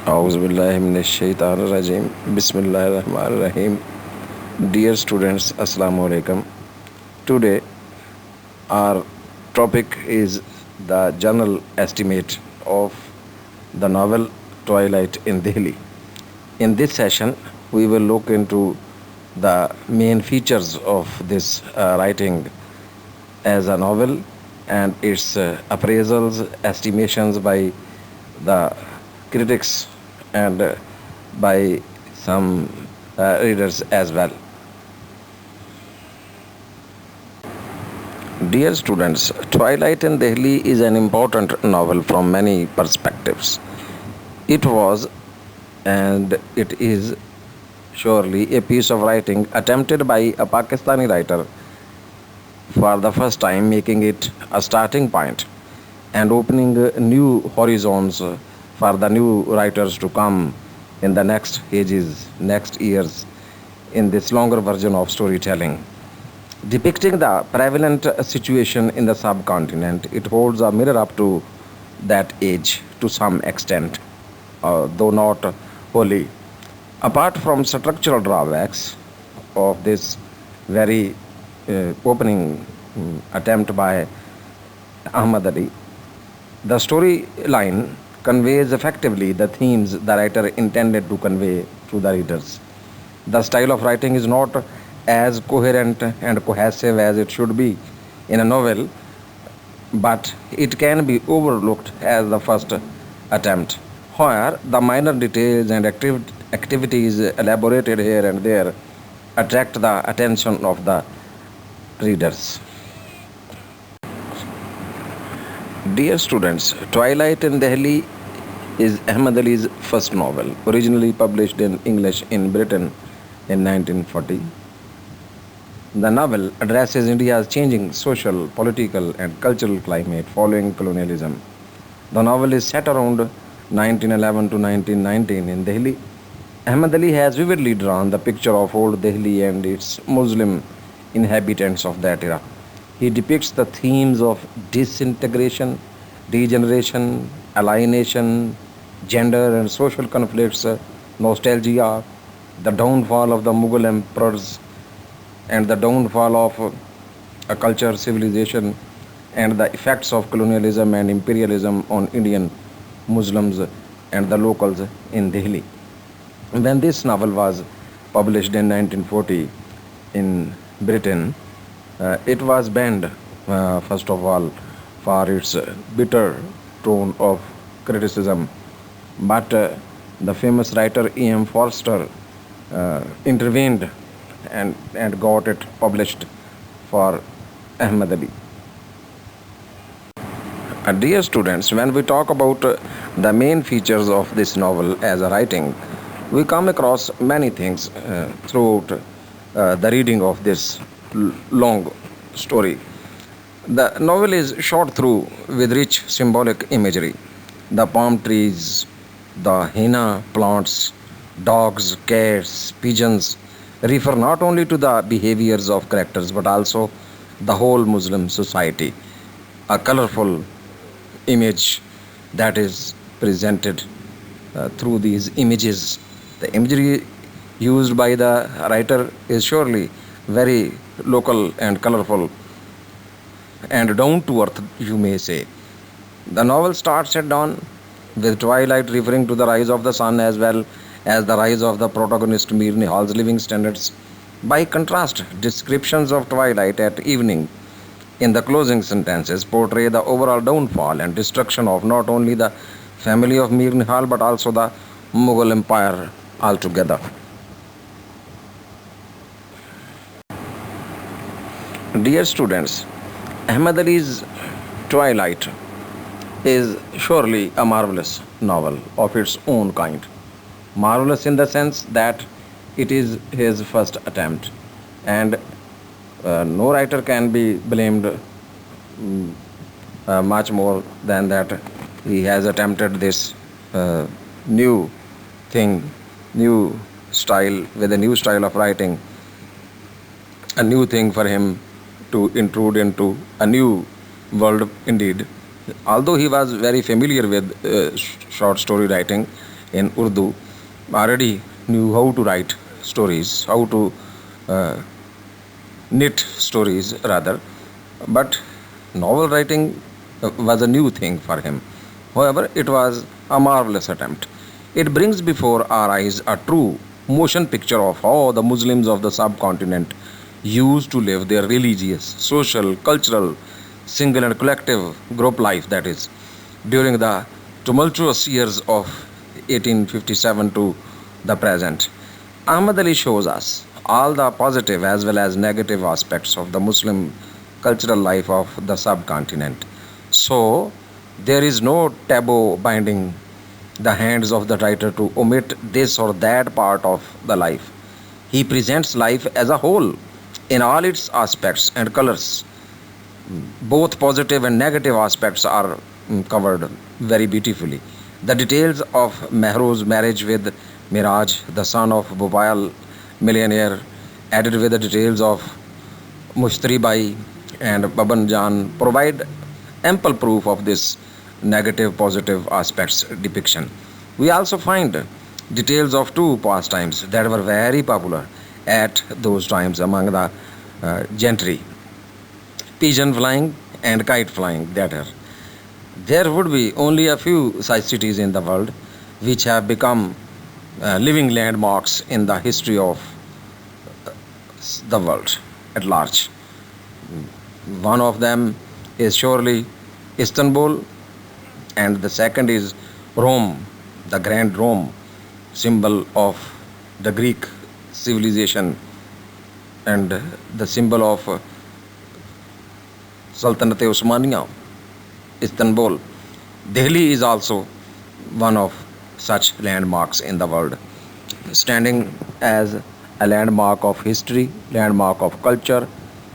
Auzubillahiminash-shaytanir-rajim. Bismillahir-rahmanir-rahim. Dear students, Assalamu alaikum. Today, our topic is the general estimate of the novel Twilight in Delhi. In this session, we will look into the main features of this writing as a novel and its appraisals, estimations by the critics and by some readers as well. Dear students, Twilight in Delhi is an important novel from many perspectives. It was and it is surely a piece of writing attempted by a Pakistani writer for the first time, making it a starting point and opening new horizons for the new writers to come in the next ages, next years, in this longer version of storytelling. Depicting the prevalent situation in the subcontinent, it holds a mirror up to that age to some extent, though not wholly. Apart from structural drawbacks of this very opening attempt by Ahmad Ali, the storyline conveys effectively the themes the writer intended to convey to the readers. The style of writing is not as coherent and cohesive as it should be in a novel, but it can be overlooked as the first attempt. However, the minor details and activities elaborated here and there attract the attention of the readers. Dear students, Twilight in Delhi is Ahmad Ali's first novel, originally published in English in Britain in 1940. The novel addresses India's changing social, political, and cultural climate following colonialism. The novel is set around 1911 to 1919 in Delhi. Ahmad Ali has vividly drawn the picture of old Delhi and its Muslim inhabitants of that era. He depicts the themes of disintegration, degeneration, alienation, gender and social conflicts, nostalgia, the downfall of the Mughal emperors, and the downfall of a culture, civilization, and the effects of colonialism and imperialism on Indian Muslims and the locals in Delhi. When this novel was published in 1940 in Britain, it was banned, first of all, for its bitter tone of criticism. But the famous writer E.M. Forster intervened and got it published for Ahmad Ali. Dear students, when we talk about the main features of this novel as a writing, we come across many things throughout the reading of this long story. The novel is shot through with rich symbolic imagery. The palm trees, the henna plants, dogs, cats, pigeons refer not only to the behaviors of characters but also the whole Muslim society. A colorful image that is presented through these images. The imagery used by the writer is surely very local and colorful and down to earth, you may say. The novel starts at dawn, with twilight referring to the rise of the sun as well as the rise of the protagonist Mir Nihal's living standards. By contrast, descriptions of twilight at evening in the closing sentences portray the overall downfall and destruction of not only the family of Mir Nihal but also the Mughal Empire altogether. Dear students, Ahmad Ali's Twilight is surely a marvelous novel of its own kind. Marvelous in the sense that it is his first attempt, and no writer can be blamed much more than that he has attempted this new thing, new style, with a new style of writing, a new thing for him to intrude into a new world indeed. Although he was very familiar with short story writing, in Urdu already knew how to write stories, how to uh, knit stories rather, but novel writing was a new thing for him. However, it was a marvelous attempt. It brings before our eyes a true motion picture of how the Muslims of the subcontinent used to live their religious, social, cultural, single and collective group life, that is, during the tumultuous years of 1857 to the present. Ahmad Ali shows us all the positive as well as negative aspects of the Muslim cultural life of the subcontinent. So, there is no taboo binding the hands of the writer to omit this or that part of the life. He presents life as a whole in all its aspects and colors. Both positive and negative aspects are covered very beautifully. The details of Mehru's marriage with Miraj, the son of Bhopal millionaire, added with the details of Mushtari Bai and Baban Jan, provide ample proof of this negative positive aspects depiction. We also find details of two pastimes that were very popular at those times among the gentry: pigeon flying and kite flying. That are, there would be only a few such cities in the world which have become living landmarks in the history of the world at large. One of them is surely Istanbul, and the second is Rome, the Grand Rome, symbol of the Greek civilization and the symbol of Sultanate Osmania, Istanbul. Delhi is also one of such landmarks in the world, standing as a landmark of history, landmark of culture,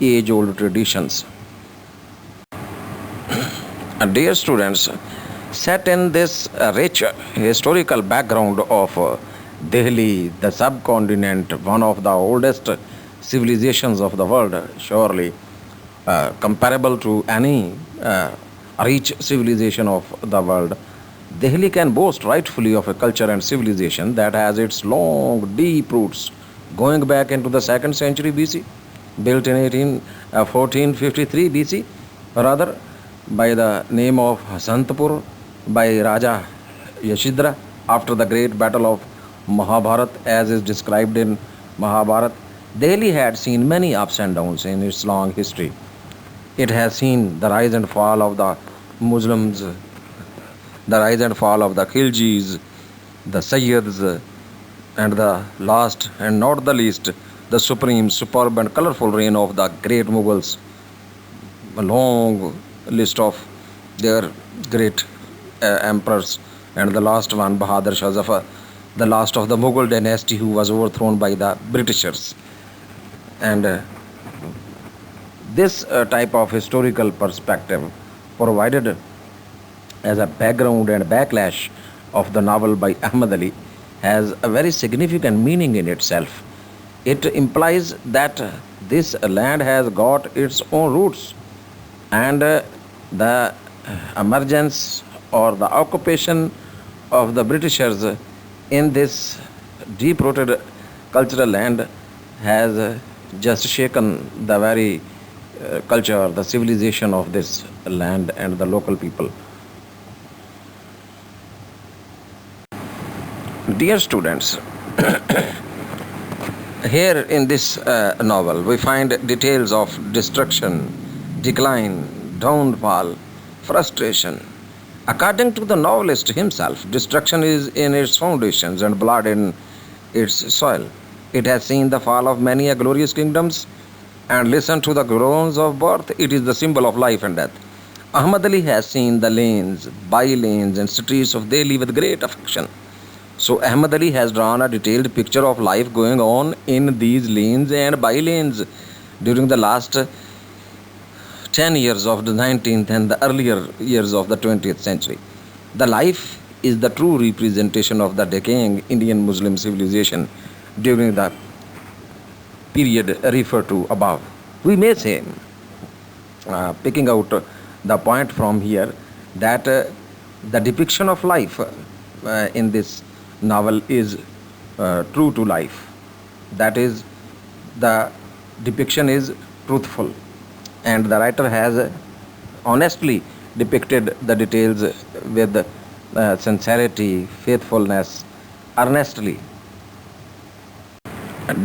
age old traditions. Dear students, set in this rich historical background of Delhi, the subcontinent, one of the oldest civilizations of the world, surely comparable to any rich civilization of the world, Delhi can boast rightfully of a culture and civilization that has its long, deep roots going back into the 2nd century BC, built in 1453 BC, rather by the name of Hasantapur by Raja Yashidra after the great battle of Mahabharat, as is described in Mahabharat. Delhi had seen many ups and downs in its long history. It has seen the rise and fall of the Muslims, the rise and fall of the Khiljis, the Sayyids, and the last and not the least, the supreme, superb, and colorful reign of the great Mughals. A long list of their great emperors, and the last one, Bahadur Shah Zafar, the last of the Mughal dynasty who was overthrown by the Britishers. And this type of historical perspective provided as a background and backlash of the novel by Ahmad Ali has a very significant meaning in itself. It implies that this land has got its own roots, and the emergence or the occupation of the Britishers in this deep rooted cultural land has just shaken the very culture, the civilization of this land and the local people. Dear students, here in this novel we find details of destruction, decline, downfall, frustration. According to the novelist himself, destruction is in its foundations and blood in its soil. It has seen the fall of many a glorious kingdoms, and listen to the groans of birth. It is the symbol of life and death. Ahmad Ali has seen the lanes, by-lanes, and streets of Delhi with great affection. So Ahmad Ali has drawn a detailed picture of life going on in these lanes and by-lanes during the last 10 years of the 19th and the earlier years of the 20th century. The life is the true representation of the decaying Indian Muslim civilization during the period referred to above. We may say, picking out the point from here, that the depiction of life in this novel is true to life. That is, the depiction is truthful, and the writer has honestly depicted the details with sincerity, faithfulness, earnestly.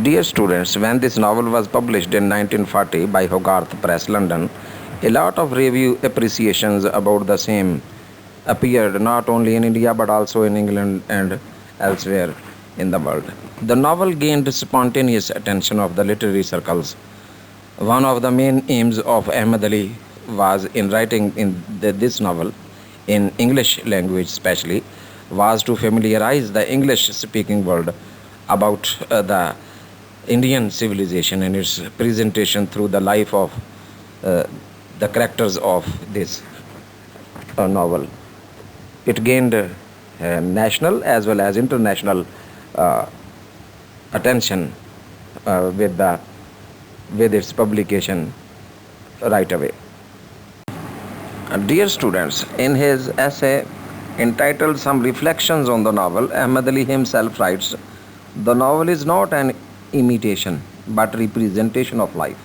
Dear students, when this novel was published in 1940 by Hogarth Press, London, a lot of review appreciations about the same appeared not only in India but also in England and elsewhere in the world. The novel gained spontaneous attention of the literary circles. One of the main aims of Ahmad Ali was in writing this novel, in English language especially, was to familiarize the English speaking world about the Indian civilization and its presentation through the life of uh, the characters of this novel. It gained national as well as international uh, attention with its publication right away. Dear students, in his essay entitled Some Reflections on the Novel, Ahmad Ali himself writes, the novel is not an imitation but representation of life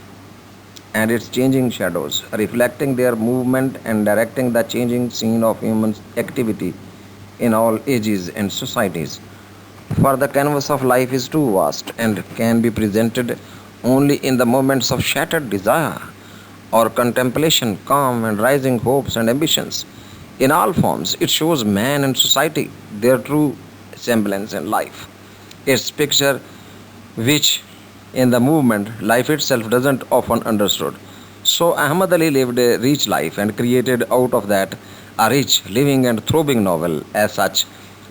and its changing shadows, reflecting their movement and directing the changing scene of human activity in all ages and societies. For the canvas of life is too vast and can be presented only in the moments of shattered desire or contemplation, calm and rising hopes and ambitions. In all forms, it shows man and society their true semblance in life. Its picture which in the movement life itself doesn't often understood. So Ahmad Ali lived a rich life and created out of that a rich, living and throbbing novel as such,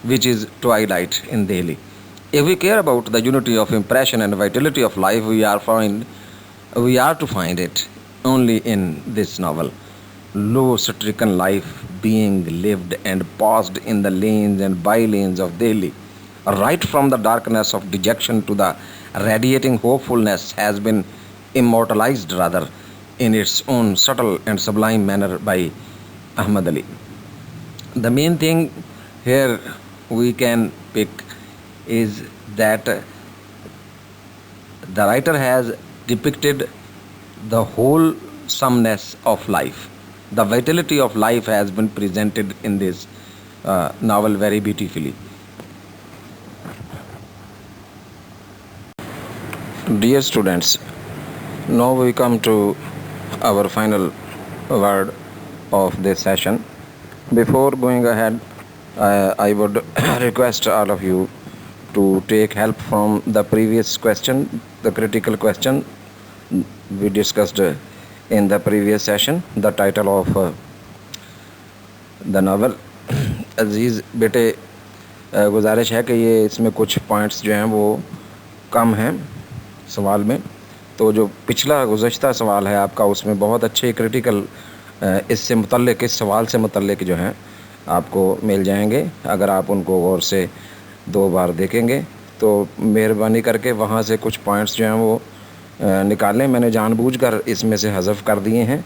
which is Twilight in Delhi. If we care about the unity of impression and vitality of life, we are to find it only in this novel. Low stricken life being lived and paused in the lanes and by-lanes of Delhi, right from the darkness of dejection to the radiating hopefulness, has been immortalized rather in its own subtle and sublime manner by Ahmad Ali. The main thing here we can pick is that the writer has depicted the wholesomeness of life. The vitality of life has been presented in this novel very beautifully. Dear students, now we come to our final word of this session. Before going ahead, I would request all of you to take help from the previous question, the critical question we discussed in the previous session, the title of the novel. अजीज़ बेटे, गुजारिश है कि ये इसमें कुछ points जो हैं वो कम हैं सवाल में, तो जो पिछला गुज़श्ता सवाल है आपका उसमें बहुत अच्छे क्रिटिकल इससे मुतल्लिक़, इस सवाल से मुतल्लिक़ जो हैं आपको मिल जाएंगे। अगर आप उनको गौर से 2 बार देखेंगे तो मेहरबानी करके वहाँ से कुछ पॉइंट्स जो हैं वो निकालें। मैंने जानबूझकर इसमें से हज़फ कर दिए हैं,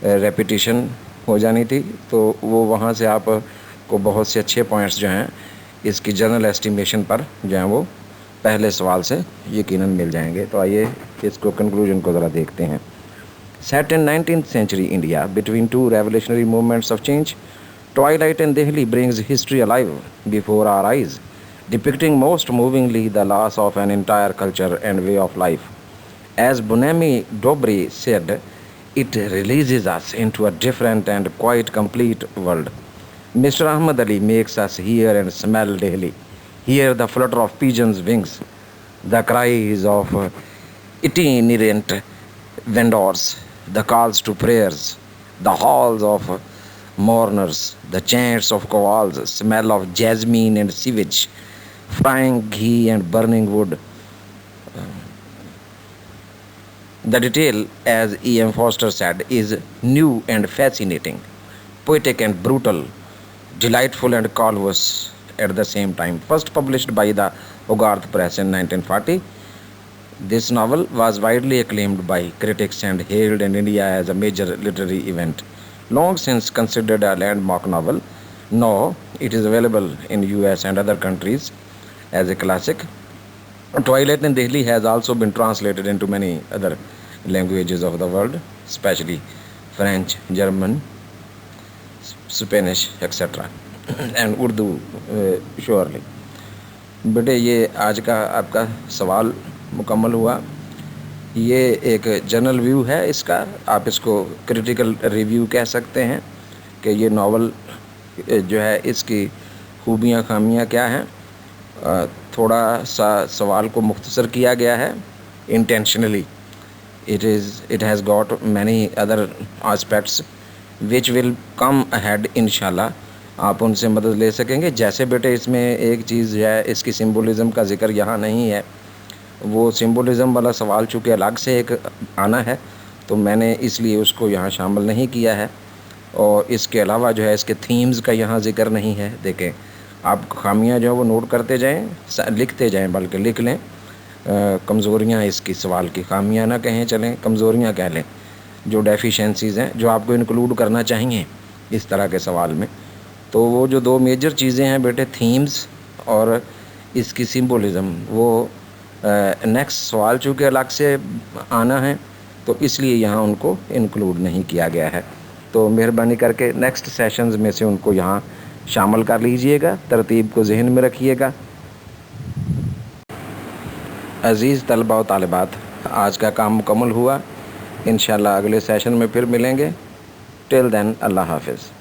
रेपिटिशन हो जानी थी, तो वो वहाँ से आप को बहुत से अच्छे पॉइंट्स जो हैं इसकी जनरल एस्टिमेशन पर जो हैं वो पहले सवाल से यकीनन मिल जाएंगे। तो आइए इसको कंक्लूजन को ज़रा देखते हैं। Set in 19th century India, between two revolutionary movements of change, Twilight in Delhi brings history alive before our eyes, depicting most movingly the loss of an entire culture and way of life. As Bunami Dobry said, it releases us into a different and quite complete world. Mr. Ahmad Ali makes us hear and smell Delhi, hear the flutter of pigeons' wings, the cries of itinerant vendors, the calls to prayers, the halls of mourners, the chants of qawwals, smell of jasmine and sewage, frying ghee and burning wood. The detail, as E.M. Foster said, is new and fascinating, poetic and brutal, delightful and colorous at the same time. First published by the Hogarth Press in 1940, this novel was widely acclaimed by critics and hailed in India as a major literary event. Long since considered a landmark novel, now it is available in US and other countries as a classic. Twilight in Delhi has also been translated into many other languages of the world, especially French, German, Spanish, etc. and Urdu surely. बेटे ये आज का आपका सवाल मुकम्मल हुआ। ये एक जनरल व्यू है इसका, आप इसको क्रिटिकल रिव्यू कह सकते हैं कि ये नावल जो है इसकी खूबियाँ खामियाँ क्या हैं। थोड़ा सा सवाल को मुख्तसर किया गया है intentionally. it has got many other aspects which will come ahead इंशाल्लाह। आप उनसे मदद ले सकेंगे। जैसे बेटे इसमें एक चीज़ है, इसकी सिंबोलिज़म का ज़िक्र यहाँ नहीं है। वो सिंबोलिज़म वाला सवाल चूँकि अलग से एक आना है तो मैंने इसलिए उसको यहाँ शामिल नहीं किया है। और इसके अलावा जो है इसके थीम्स का यहाँ ज़िक्र नहीं है। देखें आप खामियाँ जो है वो नोट करते जाएँ, लिखते जाएँ, बल्कि लिख लें। कमज़ोरियाँ इसकी सवाल की, खामियाँ ना कहें, चलें कमज़ोरियाँ कह लें, जो डेफिशिएंसीज़ हैं जो आपको इंक्लूड करना चाहिए इस तरह के सवाल में। तो वो जो दो मेजर चीज़ें हैं बेटे, थीम्स और इसकी सिंबोलिज़म, वो नेक्स्ट सवाल चूँकि अलग से आना है तो इसलिए यहाँ उनको इंक्लूड नहीं किया गया है। तो मेहरबानी करके नेक्स्ट सेशंस में से उनको यहाँ शामिल कर लीजिएगा, तरतीब को जहन में रखिएगा। अज़ीज़ तलबा व तालिबात, आज का काम मुकम्मल हुआ। इंशाल्लाह अगले सेशन में फिर मिलेंगे। टिल देन अल्लाह हाफ़िज़।